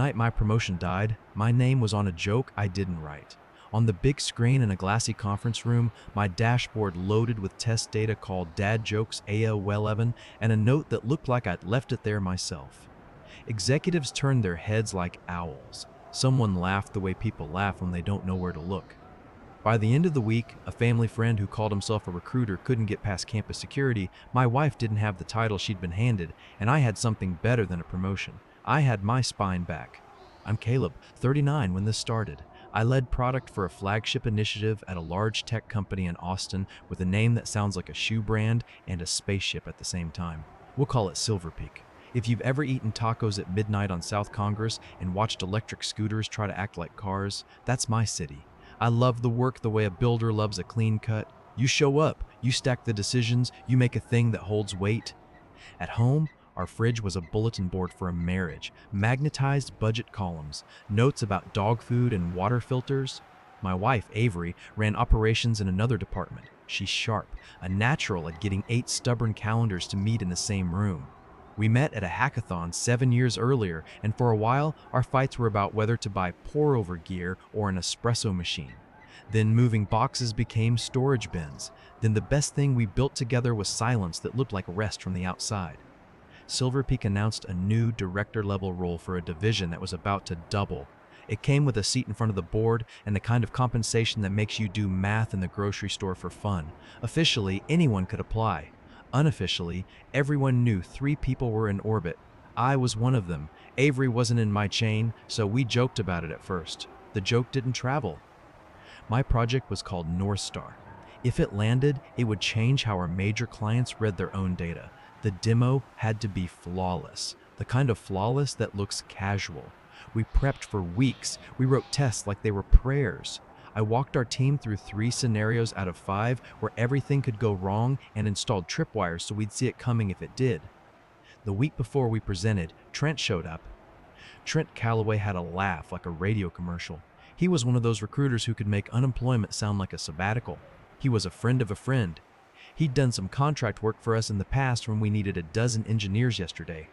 night my promotion died, my name was on a joke I didn't write. On the big screen in a glassy conference room, my dashboard loaded with test data called Dad Jokes AO11 and a note that looked like I'd left it there myself. Executives turned their heads like owls. Someone laughed the way people laugh when they don't know where to look. By the end of the week, a family friend who called himself a recruiter couldn't get past campus security. My wife didn't have the title she'd been handed, and I had something better than a promotion. I had my spine back. I'm Caleb, 39 when this started. I led product for a flagship initiative at a large tech company in Austin with a name that sounds like a shoe brand and a spaceship at the same time. We'll call it Silver Peak. If you've ever eaten tacos at midnight on South Congress and watched electric scooters try to act like cars, that's my city. I love the work the way a builder loves a clean cut. You show up, you stack the decisions, you make a thing that holds weight. At home, our fridge was a bulletin board for a marriage, magnetized budget columns, notes about dog food and water filters. My wife, Avery, ran operations in another department. She's sharp, a natural at getting 8 stubborn calendars to meet in the same room. We met at a hackathon 7 years earlier, and for a while, our fights were about whether to buy pour-over gear or an espresso machine. Then moving boxes became storage bins. Then the best thing we built together was silence that looked like rest from the outside. Silver Peak announced a new director-level role for a division that was about to double. It came with a seat in front of the board and the kind of compensation that makes you do math in the grocery store for fun. Officially, anyone could apply. Unofficially, everyone knew 3 people were in orbit. I was one of them. Avery wasn't in my chain, so we joked about it at first. The joke didn't travel. My project was called North Star. If it landed, it would change how our major clients read their own data. The demo had to be flawless, the kind of flawless that looks casual. We prepped for weeks. We wrote tests like they were prayers. I walked our team through 3 scenarios out of 5 where everything could go wrong and installed tripwires so we'd see it coming if it did. The week before we presented, Trent showed up. Trent Calloway had a laugh like a radio commercial. He was one of those recruiters who could make unemployment sound like a sabbatical. He was a friend of a friend. He'd done some contract work for us in the past when we needed a dozen engineers yesterday.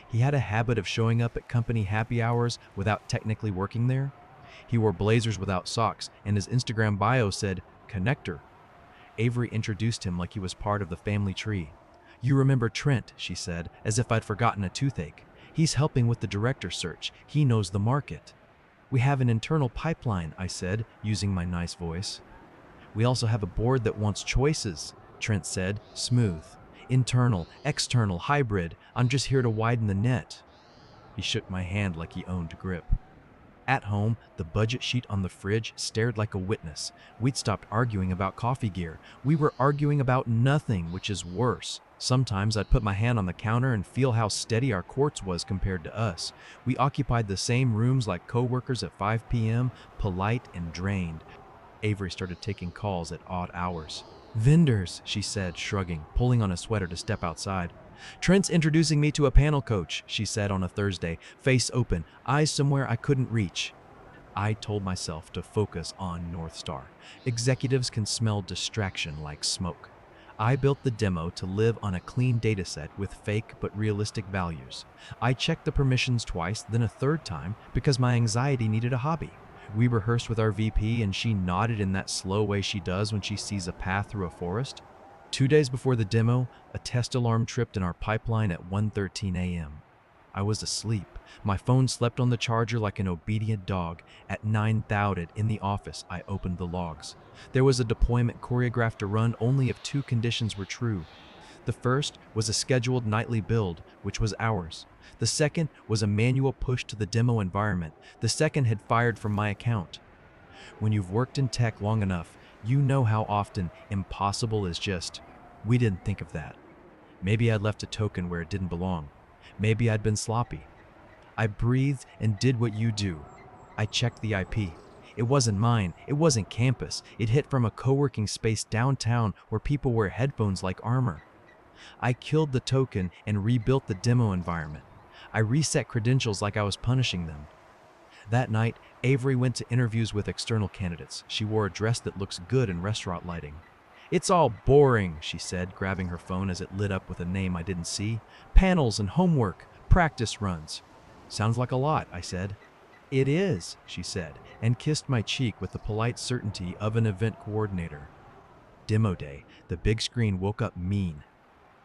He had a habit of showing up at company happy hours without technically working there. He wore blazers without socks, and his Instagram bio said, "Connector." Avery introduced him like he was part of the family tree. "You remember Trent," she said, as if I'd forgotten a toothache. "He's helping with the director search. He knows the market." "We have an internal pipeline," I said, using my nice voice. "We also have a board that wants choices," Trent said, smooth. "Internal, external, hybrid. I'm just here to widen the net." He shook my hand like he owned grip. At home, the budget sheet on the fridge stared like a witness. We'd stopped arguing about coffee gear. We were arguing about nothing, which is worse. Sometimes I'd put my hand on the counter and feel how steady our quartz was compared to us. We occupied the same rooms like coworkers at 5 p.m., polite and drained. Avery started taking calls at odd hours. "Vendors," she said, shrugging, pulling on a sweater to step outside. "Trent's introducing me to a panel coach," she said on a Thursday, face open, eyes somewhere I couldn't reach. I told myself to focus on North Star. Executives can smell distraction like smoke. I built the demo to live on a clean dataset with fake but realistic values. I checked the permissions twice, then a third time, because my anxiety needed a hobby. We rehearsed with our VP and she nodded in that slow way she does when she sees a path through a forest. 2 days before the demo, a test alarm tripped in our pipeline at 1:13 a.m. I was asleep. My phone slept on the charger like an obedient dog. At 9:00 in the office, I opened the logs. There was a deployment choreographed to run only if 2 conditions were true. The first was a scheduled nightly build, which was ours. The second was a manual push to the demo environment. The second had fired from my account. When you've worked in tech long enough, you know how often impossible is just, "We didn't think of that." Maybe I'd left a token where it didn't belong. Maybe I'd been sloppy. I breathed and did what you do. I checked the IP. It wasn't mine. It wasn't campus. It hit from a co-working space downtown where people wear headphones like armor. I killed the token and rebuilt the demo environment. I reset credentials like I was punishing them. That night, Avery went to interviews with external candidates. She wore a dress that looks good in restaurant lighting. "It's all boring," she said, grabbing her phone as it lit up with a name I didn't see. "Panels and homework, practice runs." Sounds like a lot, I said. It is, she said, and kissed my cheek with the polite certainty of an event coordinator. Demo day, the big screen woke up mean.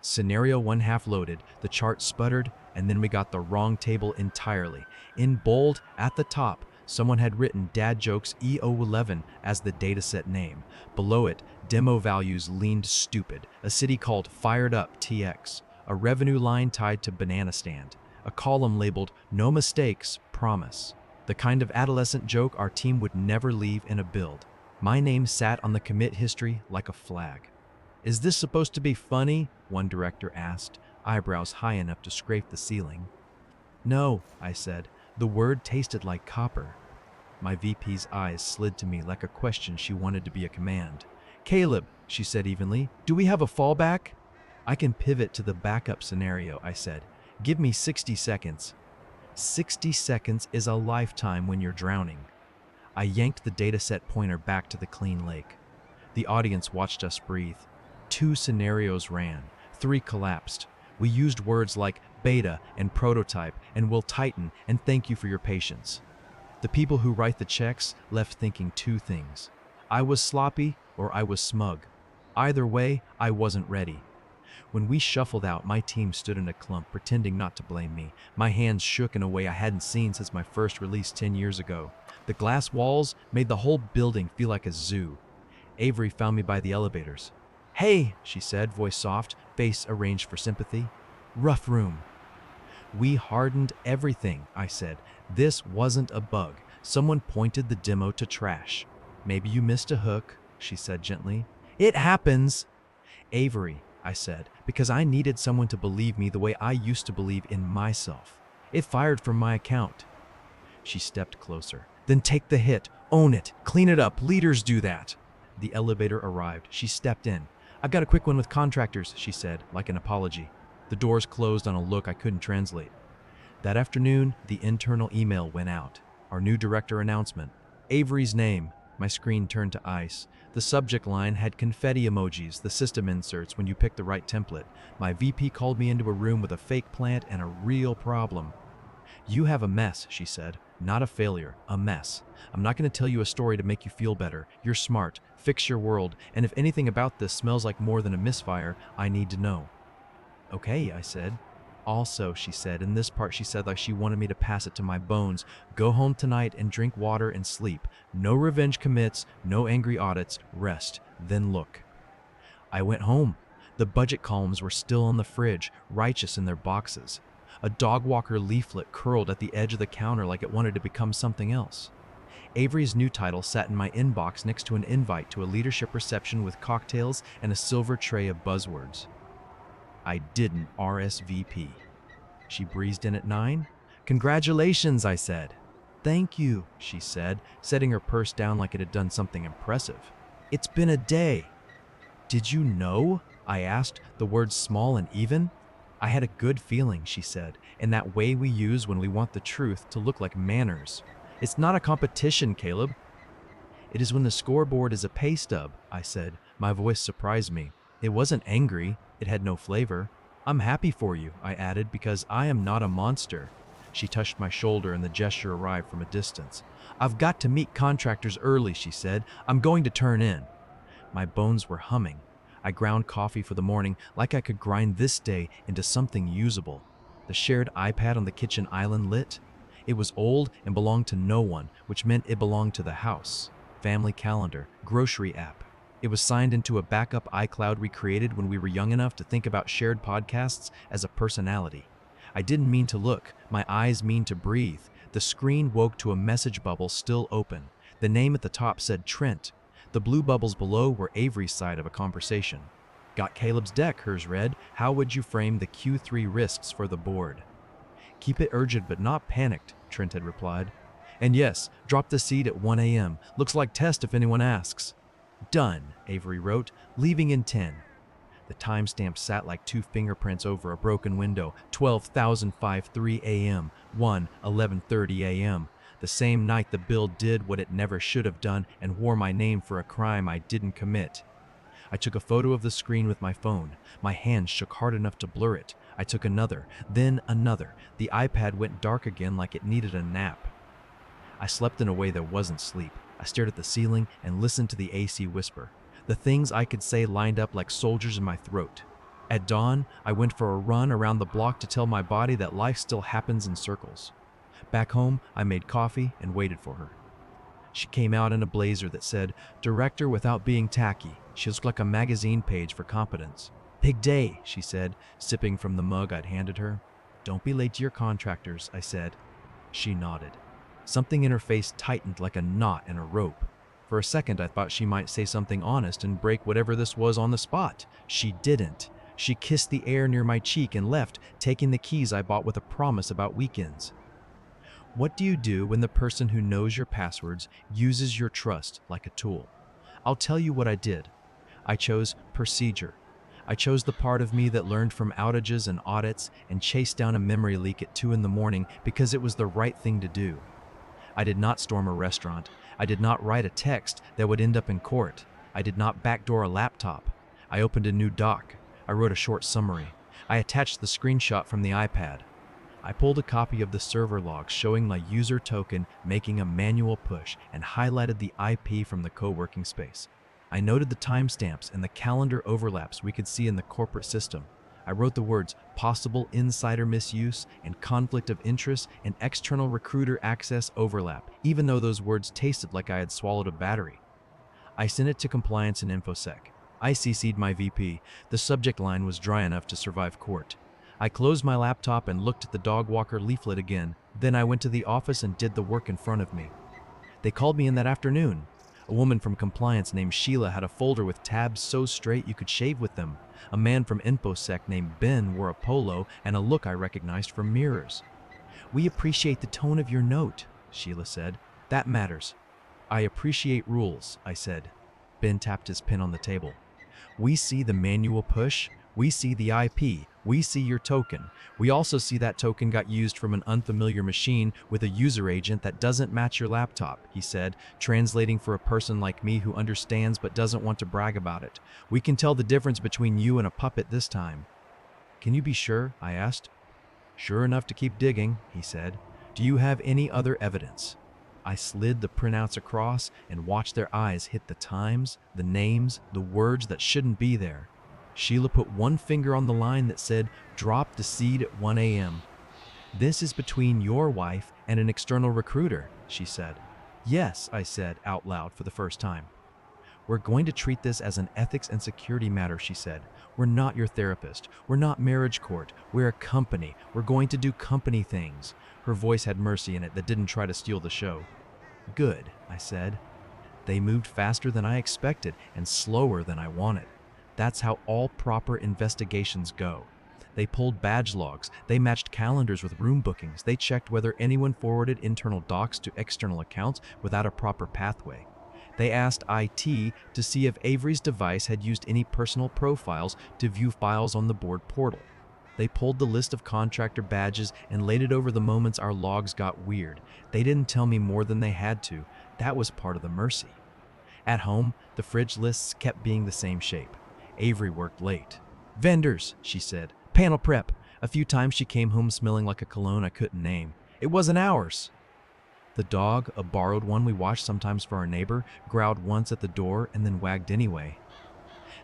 Scenario 1 half loaded, the chart sputtered, and then we got the wrong table entirely. In bold, at the top, someone had written Dad Jokes EO11 as the dataset name. Below it, demo values leaned stupid. A city called Fired Up TX. A revenue line tied to Banana Stand. A column labeled No Mistakes, Promise. The kind of adolescent joke our team would never leave in a build. My name sat on the commit history like a flag. Is this supposed to be funny? One director asked, eyebrows high enough to scrape the ceiling. No, I said. The word tasted like copper. My VP's eyes slid to me like a question she wanted to be a command. Caleb, she said evenly, do we have a fallback? I can pivot to the backup scenario, I said. Give me 60 seconds. 60 seconds is a lifetime when you're drowning. I yanked the dataset pointer back to the clean lake. The audience watched us breathe. 2 scenarios ran, 3 collapsed. We used words like beta and prototype and will tighten and thank you for your patience. The people who write the checks left thinking 2 things. I was sloppy or I was smug. Either way, I wasn't ready. When we shuffled out, my team stood in a clump, pretending not to blame me. My hands shook in a way I hadn't seen since my first release 10 years ago. The glass walls made the whole building feel like a zoo. Avery found me by the elevators. Hey, she said, voice soft, face arranged for sympathy. Rough room. We hardened everything, I said. This wasn't a bug. Someone pointed the demo to trash. Maybe you missed a hook, she said gently. It happens. Avery, I said, because I needed someone to believe me the way I used to believe in myself. It fired from my account. She stepped closer. Then take the hit. Own it. Clean it up. Leaders do that. The elevator arrived. She stepped in. I've got a quick one with contractors, she said, like an apology. The doors closed on a look I couldn't translate. That afternoon, the internal email went out. Our new director announcement. Avery's name. My screen turned to ice. The subject line had confetti emojis, the system inserts when you pick the right template. My VP called me into a room with a fake plant and a real problem. You have a mess, she said. Not a failure, a mess. I'm not going to tell you a story to make you feel better. You're smart. Fix your world. And if anything about this smells like more than a misfire, I need to know. Okay, I said. Also, she said, in this part she said like she wanted me to pass it to my bones. Go home tonight and drink water and sleep. No revenge commits, no angry audits, rest, then look. I went home. The budget columns were still on the fridge, righteous in their boxes. A dog walker leaflet curled at the edge of the counter like it wanted to become something else. Avery's new title sat in my inbox next to an invite to a leadership reception with cocktails and a silver tray of buzzwords. I didn't RSVP. She breezed in at 9. Congratulations, I said. Thank you, she said, setting her purse down like it had done something impressive. It's been a day. Did you know? I asked, the words small and even. I had a good feeling, she said, in that way we use when we want the truth to look like manners. It's not a competition, Caleb. It is when the scoreboard is a pay stub, I said. My voice surprised me. It wasn't angry. It had no flavor. I'm happy for you, I added, because I am not a monster. She touched my shoulder and the gesture arrived from a distance. I've got to meet contractors early, she said. I'm going to turn in. My bones were humming. I ground coffee for the morning like I could grind this day into something usable. The shared iPad on the kitchen island lit. It was old and belonged to no one, which meant it belonged to the house. Family calendar, grocery app. It was signed into a backup iCloud we created when we were young enough to think about shared podcasts as a personality. I didn't mean to look. My eyes mean to breathe. The screen woke to a message bubble still open. The name at the top said Trent. The blue bubbles below were Avery's side of a conversation. Got Caleb's deck, hers read. How would you frame the Q3 risks for the board? Keep it urgent but not panicked, Trent had replied. And yes, drop the seed at 1 a.m. Looks like test if anyone asks. Done, Avery wrote, leaving in 10. The timestamp sat like 2 fingerprints over a broken window. 12,053 a.m., 1:11:30 a.m. The same night the bill did what it never should have done and wore my name for a crime I didn't commit. I took a photo of the screen with my phone. My hand shook hard enough to blur it. I took another, then another. The iPad went dark again like it needed a nap. I slept in a way that wasn't sleep. I stared at the ceiling and listened to the AC whisper. The things I could say lined up like soldiers in my throat. At dawn, I went for a run around the block to tell my body that life still happens in circles. Back home, I made coffee and waited for her. She came out in a blazer that said, "Director without being tacky." She looked like a magazine page for competence. "Big day," she said, sipping from the mug I'd handed her. "Don't be late to your contractors," I said. She nodded. Something in her face tightened like a knot in a rope. For a second, I thought she might say something honest and break whatever this was on the spot. She didn't. She kissed the air near my cheek and left, taking the keys I bought with a promise about weekends. What do you do when the person who knows your passwords uses your trust like a tool? I'll tell you what I did. I chose procedure. I chose the part of me that learned from outages and audits and chased down a memory leak at 2 in the morning because it was the right thing to do. I did not storm a restaurant. I did not write a text that would end up in court. I did not backdoor a laptop. I opened a new doc. I wrote a short summary. I attached the screenshot from the iPad. I pulled a copy of the server logs showing my user token making a manual push and highlighted the IP from the co-working space. I noted the timestamps and the calendar overlaps we could see in the corporate system. I wrote the words possible insider misuse and conflict of interest and external recruiter access overlap, even though those words tasted like I had swallowed a battery. I sent it to compliance and InfoSec. I CC'd my VP. The subject line was dry enough to survive court. I closed my laptop and looked at the dog walker leaflet again. Then I went to the office and did the work in front of me. They called me in that afternoon. A woman from compliance named Sheila had a folder with tabs so straight you could shave with them. A man from InfoSec named Ben wore a polo and a look I recognized from mirrors. "We appreciate the tone of your note," Sheila said. "That matters." "I appreciate rules," I said. Ben tapped his pen on the table. "We see the manual push. We see the IP. We see your token. We also see that token got used from an unfamiliar machine with a user agent that doesn't match your laptop," he said, translating for a person like me who understands but doesn't want to brag about it. "We can tell the difference between you and a puppet this time." "Can you be sure?" I asked. "Sure enough to keep digging," he said. "Do you have any other evidence?" I slid the printouts across and watched their eyes hit the times, the names, the words that shouldn't be there. Sheila put one finger on the line that said, "Drop the seed at 1 a.m. "This is between your wife and an external recruiter," she said. "Yes," I said out loud for the first time. "We're going to treat this as an ethics and security matter," she said. "We're not your therapist. We're not marriage court. We're a company. We're going to do company things." Her voice had mercy in it that didn't try to steal the show. "Good," I said. They moved faster than I expected and slower than I wanted. That's how all proper investigations go. They pulled badge logs, they matched calendars with room bookings, they checked whether anyone forwarded internal docs to external accounts without a proper pathway. They asked IT to see if Avery's device had used any personal profiles to view files on the board portal. They pulled the list of contractor badges and laid it over the moments our logs got weird. They didn't tell me more than they had to. That was part of the mercy. At home, the fridge lists kept being the same shape. Avery worked late. "Vendors," she said. "Panel prep." A few times she came home smelling like a cologne I couldn't name. It wasn't ours. The dog, a borrowed one we watched sometimes for our neighbor, growled once at the door and then wagged anyway.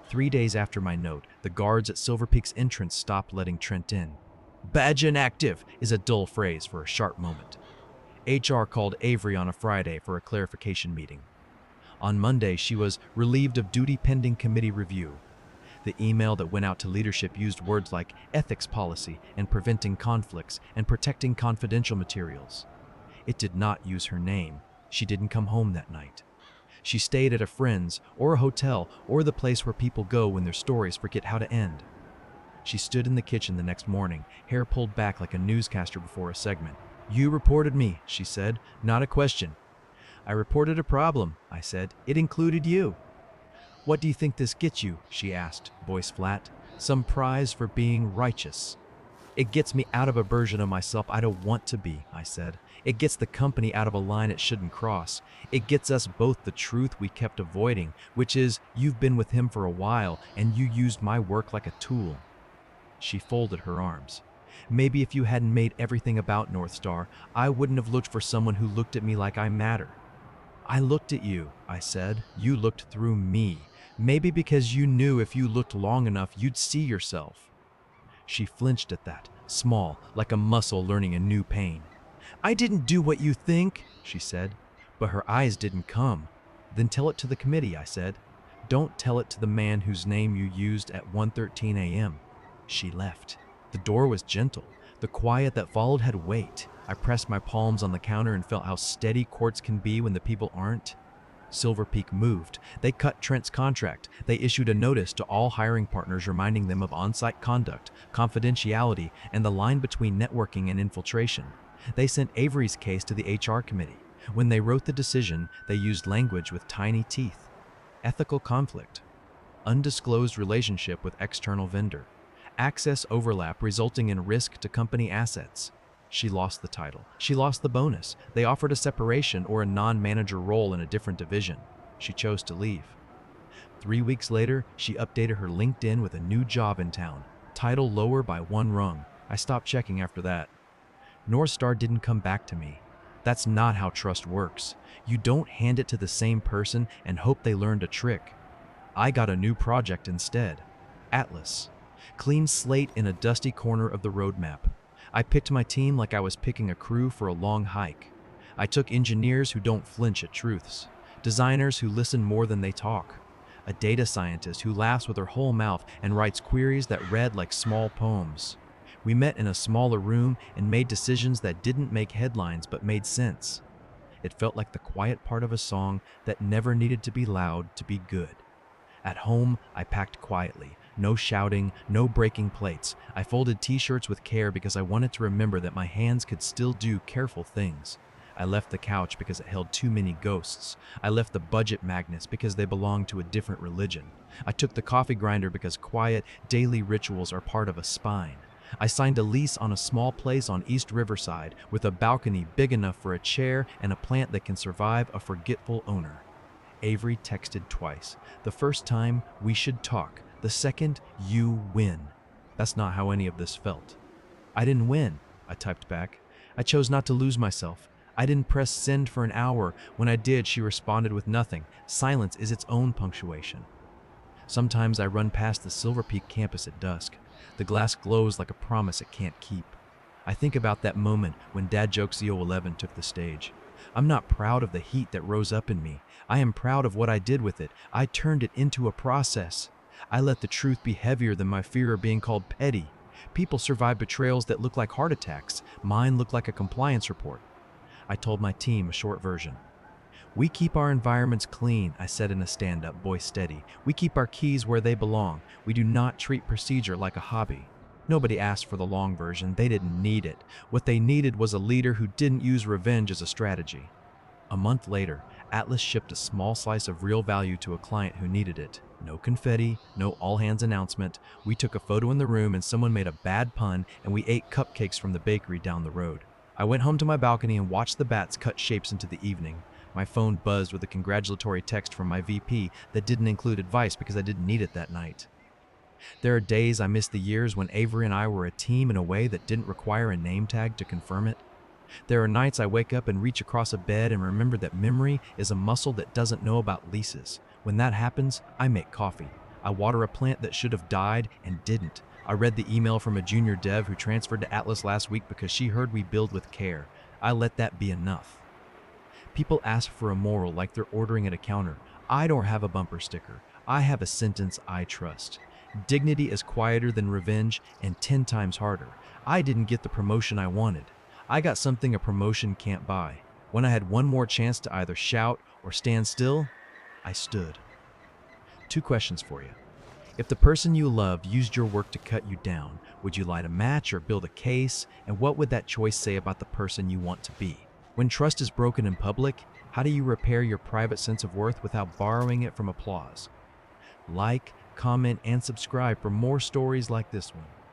3 days after my note, the guards at Silver Peak's entrance stopped letting Trent in. "Badge inactive" is a dull phrase for a sharp moment. HR called Avery on a Friday for a clarification meeting. On Monday, she was relieved of duty pending committee review. The email that went out to leadership used words like ethics policy and preventing conflicts and protecting confidential materials. It did not use her name. She didn't come home that night. She stayed at a friend's or a hotel or the place where people go when their stories forget how to end. She stood in the kitchen the next morning, hair pulled back like a newscaster before a segment. "You reported me," she said, "not a question." "I reported a problem," I said. "It included you." "What do you think this gets you?" she asked, voice flat. "Some prize for being righteous." It gets me out of a version of myself I don't want to be, I said. It gets the company out of a line it shouldn't cross. It gets us both the truth we kept avoiding, which is, you've been with him for a while and you used my work like a tool. She folded her arms. Maybe if you hadn't made everything about North Star, I wouldn't have looked for someone who looked at me like I matter. I looked at you, I said. You looked through me. Maybe because you knew if you looked long enough, you'd see yourself. She flinched at that, small, like a muscle learning a new pain. I didn't do what you think, she said, but her eyes didn't come. Then tell it to the committee, I said. Don't tell it to the man whose name you used at 1:13 a.m. She left. The door was gentle. The quiet that followed had weight. I pressed my palms on the counter and felt how steady courts can be when the people aren't. Silver Peak moved. They cut Trent's contract. They issued a notice to all hiring partners reminding them of on-site conduct, confidentiality, and the line between networking and infiltration. They sent Avery's case to the HR committee. When they wrote the decision, they used language with tiny teeth. Ethical conflict. Undisclosed relationship with external vendor. Access overlap resulting in risk to company assets. She lost the title. She lost the bonus. They offered a separation or a non-manager role in a different division. She chose to leave. 3 weeks later, she updated her LinkedIn with a new job in town. Title lower by 1 rung. I stopped checking after that. North Star didn't come back to me. That's not how trust works. You don't hand it to the same person and hope they learned a trick. I got a new project instead. Atlas. Clean slate in a dusty corner of the roadmap. I picked my team like I was picking a crew for a long hike. I took engineers who don't flinch at truths, designers who listen more than they talk, a data scientist who laughs with her whole mouth and writes queries that read like small poems. We met in a smaller room and made decisions that didn't make headlines but made sense. It felt like the quiet part of a song that never needed to be loud to be good. At home, I packed quietly. No shouting, no breaking plates. I folded t-shirts with care because I wanted to remember that my hands could still do careful things. I left the couch because it held too many ghosts. I left the budget magnets because they belonged to a different religion. I took the coffee grinder because quiet, daily rituals are part of a spine. I signed a lease on a small place on East Riverside with a balcony big enough for a chair and a plant that can survive a forgetful owner. Avery texted twice. The first time, we should talk. The second, you win. That's not how any of this felt. I didn't win, I typed back. I chose not to lose myself. I didn't press send for an hour. When I did, she responded with nothing. Silence is its own punctuation. Sometimes I run past the Silver Peak campus at dusk. The glass glows like a promise it can't keep. I think about that moment when Dad Jokes 011 took the stage. I'm not proud of the heat that rose up in me. I am proud of what I did with it. I turned it into a process. I let the truth be heavier than my fear of being called petty. People survive betrayals that look like heart attacks. Mine looked like a compliance report. I told my team a short version. We keep our environments clean, I said in a stand-up, voice steady. We keep our keys where they belong. We do not treat procedure like a hobby. Nobody asked for the long version. They didn't need it. What they needed was a leader who didn't use revenge as a strategy. A month later, Atlas shipped a small slice of real value to a client who needed it. No confetti, no all-hands announcement. We took a photo in the room and someone made a bad pun and we ate cupcakes from the bakery down the road. I went home to my balcony and watched the bats cut shapes into the evening. My phone buzzed with a congratulatory text from my VP that didn't include advice because I didn't need it that night. There are days I miss the years when Avery and I were a team in a way that didn't require a name tag to confirm it. There are nights I wake up and reach across a bed and remember that memory is a muscle that doesn't know about leases. When that happens, I make coffee. I water a plant that should have died and didn't. I read the email from a junior dev who transferred to Atlas last week because she heard we build with care. I let that be enough. People ask for a moral like they're ordering at a counter. I don't have a bumper sticker. I have a sentence I trust. Dignity is quieter than revenge and 10 times harder. I didn't get the promotion I wanted. I got something a promotion can't buy. When I had one more chance to either shout or stand still, I stood. 2 questions for you. If the person you love used your work to cut you down, would you light a match or build a case? And what would that choice say about the person you want to be? When trust is broken in public, how do you repair your private sense of worth without borrowing it from applause? Like, comment, and subscribe for more stories like this one.